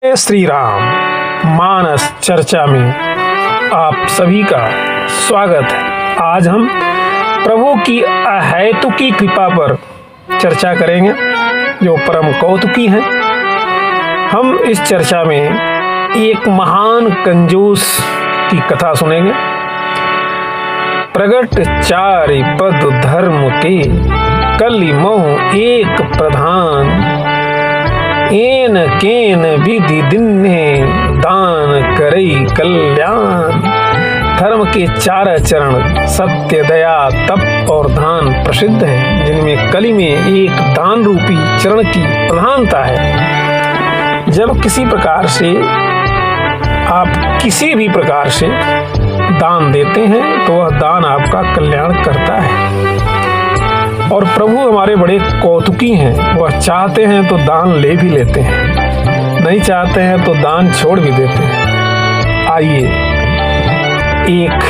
जय श्री राम। मानस चर्चा में आप सभी का स्वागत है। आज हम प्रभु की अहेतुकी कृपा पर चर्चा करेंगे जो परम कौतुकी है। हम इस चर्चा में एक महान कंजूस की कथा सुनेंगे। प्रगट चारि पद धर्म के कलि मोह एक प्रधान, एन केन विधि दिन्हे दान करई कल्याण। धर्म के चार चरण सत्य, दया, तप और दान प्रसिद्ध हैं, जिनमें कलि में एक दान रूपी चरण की प्रधानता है। जब किसी प्रकार से आप किसी भी प्रकार से दान देते हैं तो वह दान आपका कल्याण करता है। और प्रभु हमारे बड़े कौतुकी हैं। वह चाहते हैं तो दान ले भी लेते हैं, नहीं चाहते हैं तो दान छोड़ भी देते हैं। आइए एक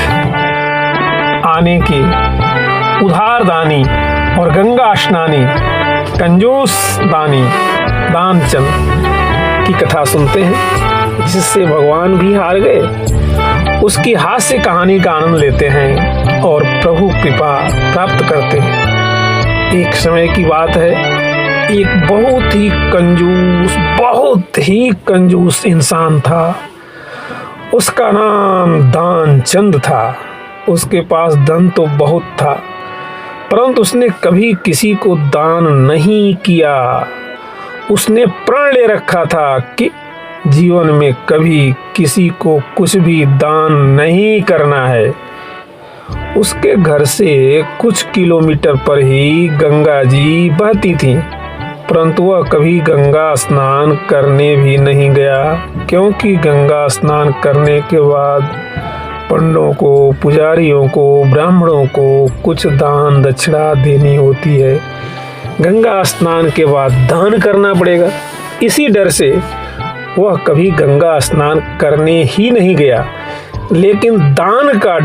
आने के उधार दानी और गंगा स्नानी कंजूस दानी दानचंद की कथा सुनते हैं, जिससे भगवान भी हार गए। उसकी हास्य कहानी का आनंद लेते हैं और प्रभु कृपा प्राप्त करते हैं। एक समय की बात है, एक बहुत ही कंजूस इंसान था। उसका नाम दानचंद था। उसके पास धन तो बहुत था, परंतु उसने कभी किसी को दान नहीं किया। उसने प्रण ले रखा था कि जीवन में कभी किसी को कुछ भी दान नहीं करना है। उसके घर से कुछ किलोमीटर पर ही गंगा जी बहती थी, परंतु वह कभी गंगा स्नान करने भी नहीं गया, क्योंकि गंगा स्नान करने के बाद पंडों को, पुजारियों को, ब्राह्मणों को कुछ दान दक्षिणा देनी होती है। गंगा स्नान के बाद दान करना पड़ेगा। इसी डर से वह कभी गंगा स्नान करने ही नहीं गया। लेकिन दान का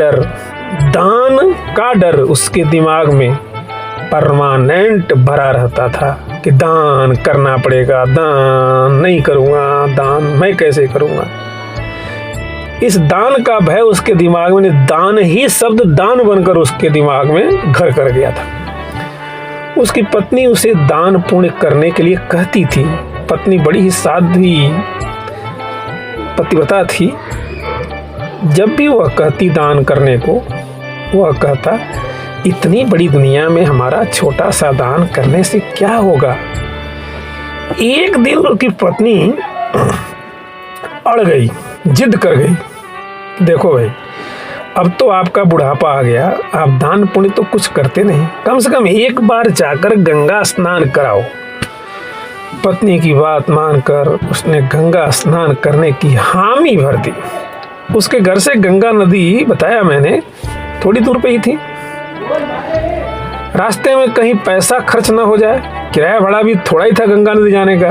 डर उसके दिमाग में परमानेंट भरा रहता था कि दान करना पड़ेगा, दान नहीं करूँगा, दान मैं कैसे करूँगा। इस दान का भय उसके दिमाग में, दान ही शब्द दान बनकर उसके दिमाग में घर कर गया था। उसकी पत्नी उसे दान पुण्य करने के लिए कहती थी। पत्नी बड़ी ही साध्वी पतिव्रता थी। जब भी वह कहती दान करने को, वह कहता, इतनी बड़ी दुनिया में हमारा छोटा सा दान करने से क्या होगा। एक दिन उसकी पत्नी अड़ गई, जिद कर गई, देखो भाई, अब तो आपका बुढ़ापा आ गया, आप दान पुण्य तो कुछ करते नहीं, कम से कम एक बार जाकर गंगा स्नान कराओ। पत्नी की बात मानकर उसने गंगा स्नान करने की हामी भर दी। उसके घर से गंगा नदी, बताया मैंने, थोड़ी दूर पे ही थी। रास्ते में कहीं पैसा खर्च ना हो जाए, किराया भाड़ा भी थोड़ा ही था गंगा नदी जाने का।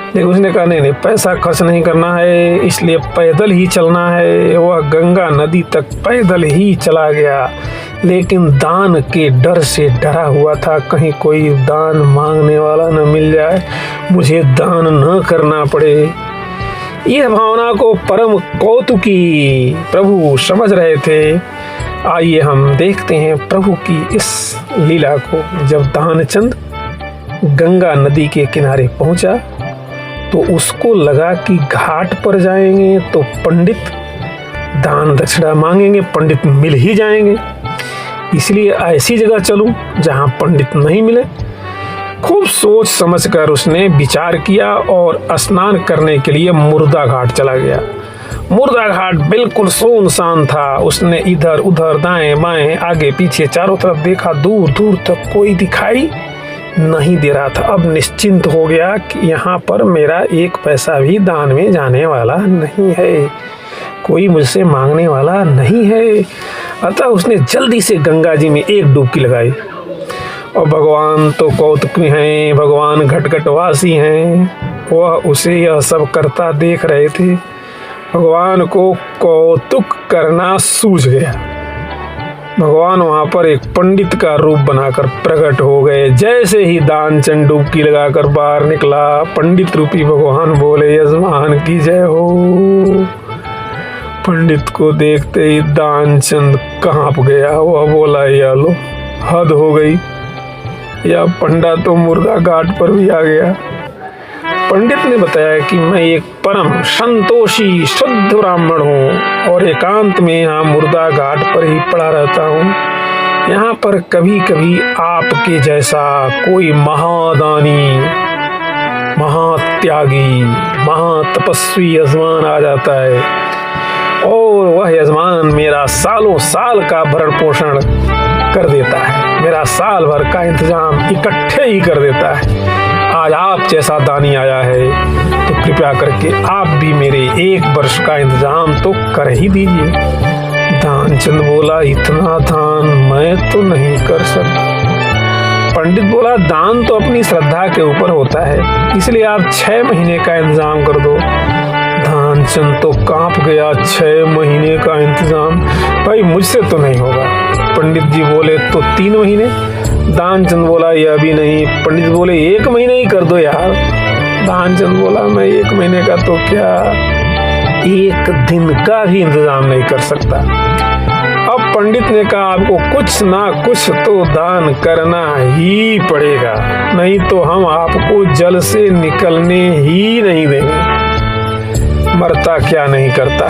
लेकिन उसने कहा नहीं, पैसा खर्च नहीं करना है, इसलिए पैदल ही चलना है। वह गंगा नदी तक पैदल ही चला गया, लेकिन दान के डर से डरा हुआ था, कहीं कोई दान मांगने वाला न मिल जाए, मुझे दान न करना पड़े। यह भावना को परम कौतुकी प्रभु समझ रहे थे। आइए हम देखते हैं प्रभु की इस लीला को। जब दानचंद गंगा नदी के किनारे पहुंचा तो उसको लगा कि घाट पर जाएंगे तो पंडित दान दक्षिणा मांगेंगे, पंडित मिल ही जाएंगे, इसलिए ऐसी जगह चलूं जहां पंडित नहीं मिले। खूब सोच समझकर उसने विचार किया और स्नान करने के लिए मुर्दा घाट चला गया। मुर्दा घाट बिल्कुल सुनसान था। उसने इधर उधर, दाएं बाएं, आगे पीछे चारों तरफ देखा, दूर दूर तक कोई दिखाई नहीं दे रहा था। अब निश्चिंत हो गया कि यहाँ पर मेरा एक पैसा भी दान में जाने वाला नहीं है, कोई मुझसे मांगने वाला नहीं है। अतः उसने जल्दी से गंगा जी में एक डुबकी लगाई। और भगवान तो कौतुकी हैं, भगवान घटघटवासी हैं, वह उसे यह सब करता देख रहे थे। भगवान को कौतुक करना सूझ गया। भगवान वहां पर एक पंडित का रूप बनाकर प्रकट हो गए। जैसे ही दानचंद डुबकी लगाकर बाहर निकला, पंडित रूपी भगवान बोले, यजमान की जय हो। पंडित को देखते ही दानचंद कांप गया। वह बोला, या लो, हद हो गई, या पंडा तो मुर्दा घाट पर भी आ गया। पंडित ने बताया कि मैं एक परम संतोषी शुद्ध ब्राह्मण हूँ और एकांत में यहाँ मुर्दा घाट पर ही पड़ा रहता हूँ। यहाँ पर कभी कभी आपके जैसा कोई महादानी, महात्यागी, महातपस्वी यजमान आ जाता है और वह यजमान मेरा सालों साल का भरण पोषण कर देता है, मेरा साल भर का इंतजाम इकट्ठे ही कर देता है। आज आप जैसा दानी आया है तो कृपया करके आप भी मेरे 1 वर्ष का इंतजाम तो कर ही दीजिए। दानचंद बोला, इतना दान मैं तो नहीं कर सकता। पंडित बोला, दान तो अपनी श्रद्धा के ऊपर होता है, इसलिए आप 6 महीने का इंतजाम कर दो। दानचंद तो कांप गया, 6 महीने का इंतजाम, भाई मुझसे तो नहीं होगा। पंडित जी बोले, तो 3 महीने। दानचंद बोला, यह भी नहीं। पंडित बोले, 1 महीने ही कर दो यार। दानचंद बोला, मैं 1 महीने का तो क्या, 1 दिन का भी इंतजाम नहीं कर सकता। अब पंडित ने कहा, आपको कुछ ना कुछ तो दान करना ही पड़ेगा, नहीं तो हम आपको जल से निकलने ही नहीं देंगे। मरता क्या नहीं करता।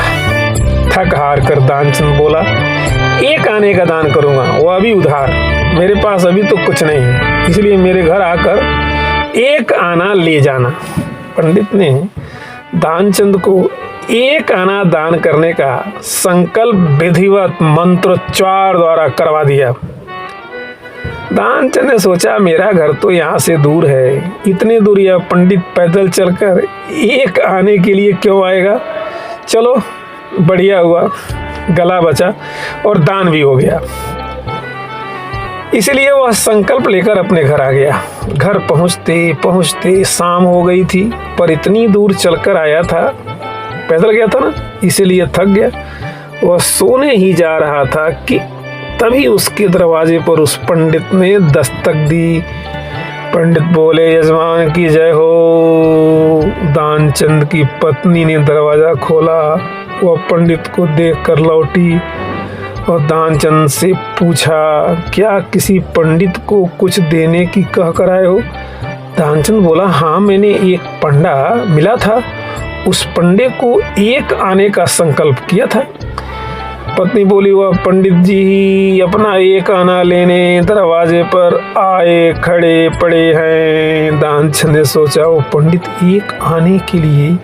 थक हार कर दानचंद बोला, 1 आने का दान करूंगा, वो अभी उधार, मेरे पास अभी तो कुछ नहीं है, इसलिए मेरे घर आकर 1 आना ले जाना। पंडित ने दानचंद को 1 आना दान करने का संकल्प विधिवत मंत्रोच्चार द्वारा करवा दिया। दानचंद ने सोचा, मेरा घर तो यहाँ से दूर है, इतने दूर यह पंडित पैदल चलकर 1 आने के लिए क्यों आएगा। चलो बढ़िया हुआ, गला बचा और दान भी हो गया। इसलिए वह संकल्प लेकर अपने घर आ गया। घर पहुंचते पहुंचते शाम हो गई थी, पर इतनी दूर चलकर आया था, पैदल गया था ना, इसीलिए थक गया। वह सोने ही जा रहा था कि तभी उसके दरवाजे पर उस पंडित ने दस्तक दी। पंडित बोले, यजमान की जय हो। दानचंद की पत्नी ने दरवाजा खोला। वह पंडित को देखकर लौटी और दानचंद से पूछा, क्या किसी पंडित को कुछ देने की कह कर आए हो। दानचंद बोला, हाँ, मैंने एक पंडा मिला था, उस पंडे को 1 आने का संकल्प किया था। पत्नी बोली, वह पंडित जी अपना 1 आना लेने दरवाजे पर आए खड़े पड़े हैं। दानचंद ने सोचा, वो पंडित 1 आने के लिए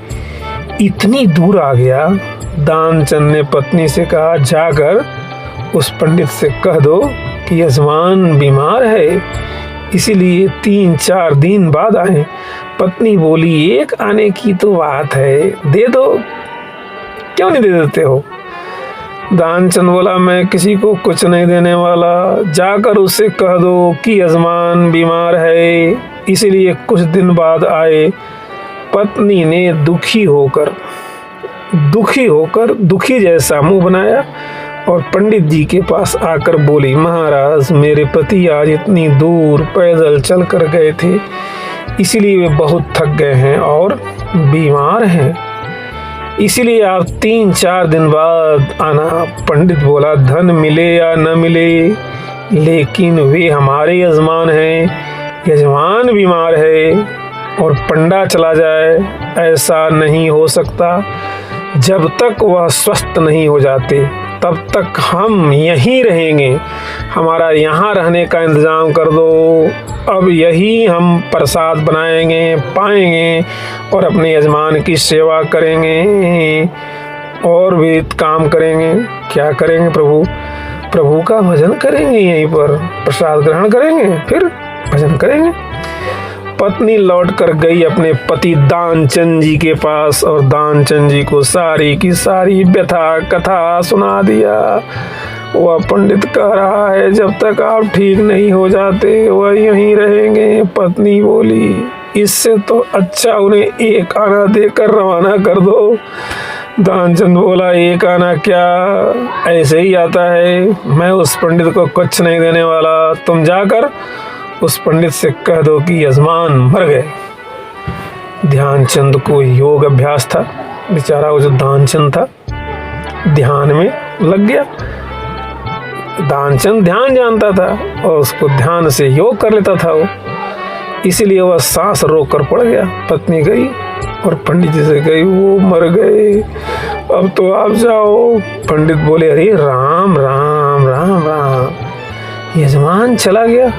इतनी दूर आ गया। दानचंद ने पत्नी से कहा, जाकर उस पंडित से कह दो कि यजमान बीमार है, इसीलिए 3-4 दिन बाद आए। पत्नी बोली, 1 आने की तो बात है, दे दो, क्यों नहीं दे देते हो। दानचंद बोला, मैं किसी को कुछ नहीं देने वाला, जाकर उससे कह दो कि यजमान बीमार है, इसीलिए कुछ दिन बाद आए। पत्नी ने दुखी होकर दुखी जैसा मुंह बनाया और पंडित जी के पास आकर बोली, महाराज, मेरे पति आज इतनी दूर पैदल चल कर गए थे, इसीलिए वे बहुत थक गए हैं और बीमार हैं, इसीलिए आप 3-4 दिन बाद आना। पंडित बोला, धन मिले या न मिले, लेकिन वे हमारे यजमान हैं, यजमान बीमार है और पंडा चला जाए, ऐसा नहीं हो सकता। जब तक वह स्वस्थ नहीं हो जाते तब तक हम यहीं रहेंगे, हमारा यहाँ रहने का इंतज़ाम कर दो। अब यही हम प्रसाद बनाएंगे, पाएंगे और अपने यजमान की सेवा करेंगे और भी काम करेंगे। क्या करेंगे प्रभु का भजन करेंगे, यहीं पर प्रसाद ग्रहण करेंगे, फिर भजन करेंगे। पत्नी लौट कर गई अपने पति दानचंद जी के पास और दानचंद जी को सारी की सारी व्यथा कथा सुना दिया। वह पंडित कह रहा है, जब तक आप ठीक नहीं हो जाते वह यहीं रहेंगे। पत्नी बोली, इससे तो अच्छा उन्हें 1 आना देकर रवाना कर दो। दानचंद बोला, एक आना क्या, ऐसे ही आता है। मैं उस पंडित को कुछ नहीं देने वाला। तुम जाकर उस पंडित से कह दो कि यजमान मर गए। ध्यानचंद को योग अभ्यास था। बेचारा वो जो दानचंद था ध्यान में लग गया। दानचंद ध्यान जानता था और उसको ध्यान से योग कर लेता था वो, इसीलिए वह सांस रोक कर पड़ गया। पत्नी गई और पंडित जी से गई, वो मर गए, अब तो आप जाओ। पंडित बोले, अरे राम राम राम राम, यजमान चला गया,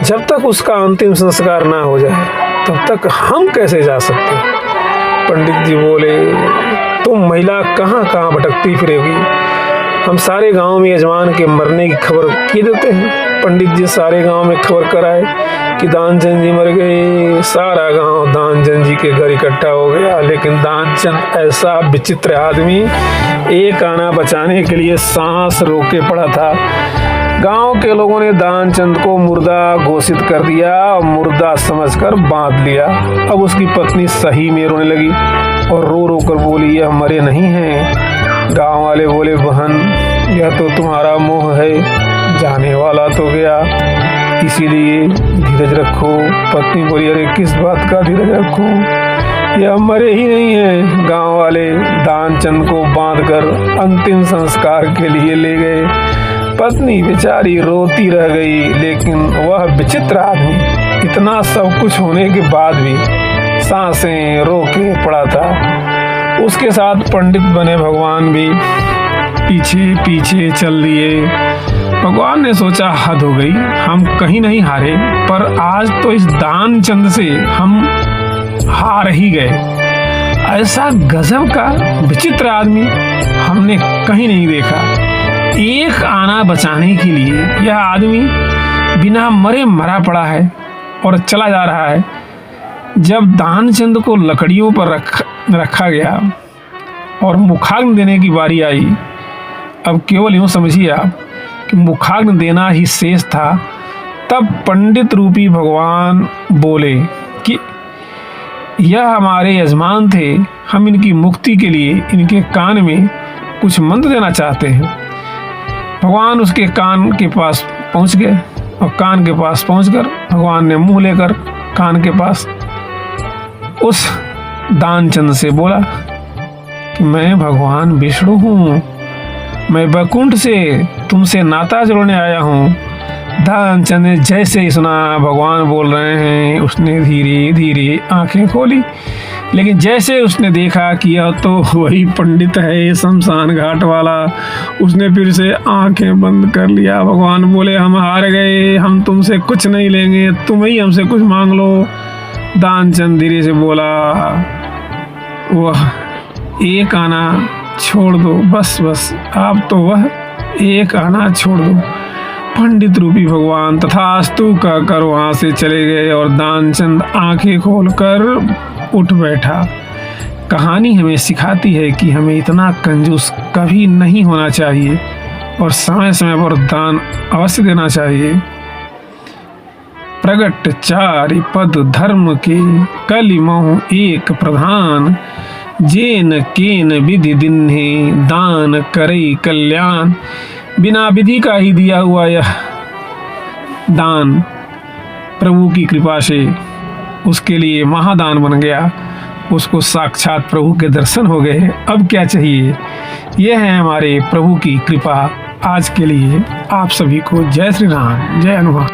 जब तक उसका अंतिम संस्कार ना हो जाए तब तक हम कैसे जा सकते। पंडित जी बोले, तुम महिला कहाँ कहाँ भटकती फिरेगी, हम सारे गांव में यजमान के मरने की खबर किए देते हैं। पंडित जी सारे गांव में खबर कराए कि दानचंद जी मर गए। सारा गांव दानचंद जी के घर इकट्ठा हो गया, लेकिन दानचंद ऐसा विचित्र आदमी एक आना बचाने के लिए सांस रोके पड़ा था। गांव के लोगों ने दानचंद को मुर्दा घोषित कर दिया और मुर्दा समझकर बांध लिया। अब उसकी पत्नी सही में रोने लगी और रो रो कर बोली, यह मरे नहीं हैं। गांव वाले बोले, बहन यह तो तुम्हारा मोह है, जाने वाला तो गया, इसीलिए धीरज रखो। पत्नी बोली, अरे किस बात का धीरज रखूं, यह मरे ही नहीं है। गांव वाले दानचंद को बांधकर अंतिम संस्कार के लिए ले गए। पत्नी बेचारी रोती रह गई, लेकिन वह विचित्र आदमी इतना सब कुछ होने के बाद भी सांसें रोके पड़ा था। उसके साथ पंडित बने भगवान भी पीछे पीछे चल दिए। भगवान ने सोचा, हद हो गई, हम कहीं नहीं हारे, पर आज तो इस दानचंद से हम हार ही गए। ऐसा गजब का विचित्र आदमी हमने कहीं नहीं देखा। एक आना बचाने के लिए यह आदमी बिना मरे मरा पड़ा है और चला जा रहा है। जब दानचंद को लकड़ियों पर रखा गया और मुखाग्नि देने की बारी आई, अब केवल यूँ समझिए आप कि मुखाग्नि देना ही शेष था, तब पंडित रूपी भगवान बोले कि यह हमारे यजमान थे, हम इनकी मुक्ति के लिए इनके कान में कुछ मंत्र देना चाहते हैं। भगवान उसके कान के पास पहुंच गए और कान के पास पहुंचकर भगवान ने मुंह लेकर कान के पास उस दानचंद से बोला कि मैं भगवान विष्णु हूँ, मैं वैकुंठ से तुमसे नाता जोड़ने आया हूँ। दानचंद ने जैसे ही सुना भगवान बोल रहे हैं, उसने धीरे धीरे आंखें खोली, लेकिन जैसे उसने देखा कि यह तो वही पंडित है शमशान घाट वाला, उसने फिर से आंखें बंद कर लिया। भगवान बोले, हम हार गए, हम तुमसे कुछ नहीं लेंगे, तुम ही हमसे कुछ मांग लो। दानचंद धीरे से बोला, वह एक आना छोड़ दो, बस बस आप तो वह एक आना छोड़ दो। पंडित रूपी भगवान तथास्तु कहकर वहाँ से चले गए और दानचंद आंखें खोलकर उठ बैठा। कहानी हमें सिखाती है कि हमें इतना कंजूस कभी नहीं होना चाहिए और समय समय पर दान अवश्य देना चाहिए। प्रगट चारि पद धर्म के, कलि मोह एक प्रधान, जेन केन विधि दिन्हे, दान करे कल्याण। बिना विधि का ही दिया हुआ यह दान प्रभु की कृपा से उसके लिए महादान बन गया, उसको साक्षात प्रभु के दर्शन हो गए। अब क्या चाहिए? यह है हमारे प्रभु की कृपा। आज के लिए आप सभी को जय श्री राम, जय हनुमान।